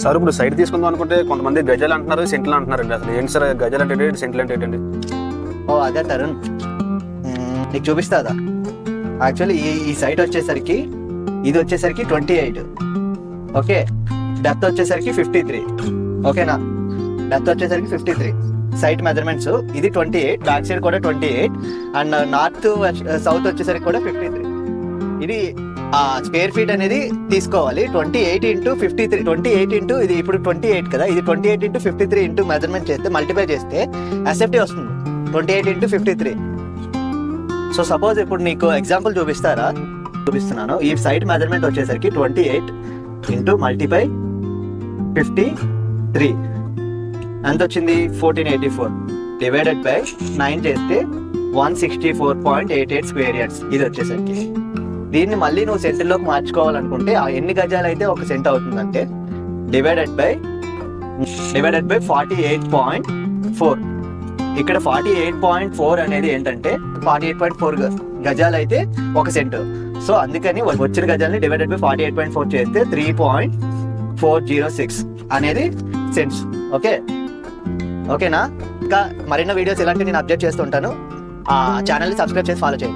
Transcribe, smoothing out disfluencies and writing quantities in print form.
Sir ఇప్పుడు site తీసుకుందాం అనుకుంటే కొంతమంది గజాలు అంటున్నారు, సెంట్లు అంటున్నారండి. అసలు ఏంటి సార్ గజాలు అంటే ఏంటి, సెంట్లు అంటే ఏంటండి? ఓ అదే తరుణ్, నీకు చూపిస్తాదా? యాక్చువల్లీ ఈ సైట్ వచ్చేసరికి ఇది వచ్చేసరికి 28, ఓకే. డెప్త్ వచ్చేసరికి 53, ఓకేనా? డెప్త్ వచ్చేసరికి 53 సైట్ మెజర్మెంట్స్. ఇది 28, బ్యాక్ సైడ్ కూడా 28, అండ్ నార్త్ సౌత్ వచ్చేసరికి కూడా 53. ఇది స్క్వేర్ ఫీట్ అనేది తీసుకోవాలి. 28 ఇంటూ 53, 28 ఇంటూ ఇది ఇప్పుడు 28 కదా, ఇది 28 ఇంటూ 53 ఇంటూ మెజర్మెంట్ చేస్తే మల్టిప్లై చేస్తే ఎస్ఎఫ్టీ వస్తుంది 28 ఇంటూ 53. సో సపోజ్ ఇప్పుడు నీకు ఎగ్జాంపుల్ చూపిస్తున్నాను. ఈ సైట్ మెజర్మెంట్ వచ్చేసరికి 28 ఇంటూ మల్టిప్లై 53 ఎంత వచ్చింది? 1484 డివైడెడ్ బై 9 చేస్తే 164.88 స్క్వేర్ యార్డ్స్ ఇది వచ్చేసరికి. దీన్ని మళ్ళీ నువ్వు సెంటులోకి మార్చుకోవాలనుకుంటే ఎన్ని గజాలు అయితే ఒక సెంట్ అవుతుందంటే డివైడెడ్ బై 48.4. ఇక్కడ 48.4 అనేది ఏంటంటే 48.4 గజాలు అయితే ఒక సెంటు. సో అందుకని వచ్చిన గజాలని డివైడెడ్ బై 48.4 చేస్తే 3.406 అనేది సెంట్స్. ఓకేనా? ఇంకా మరిన్ని వీడియోస్ ఇలాంటివి నేను అప్డేట్ చేస్తుంటాను. ఛానల్ని సబ్స్క్రైబ్ చేసి ఫాలో చేయండి.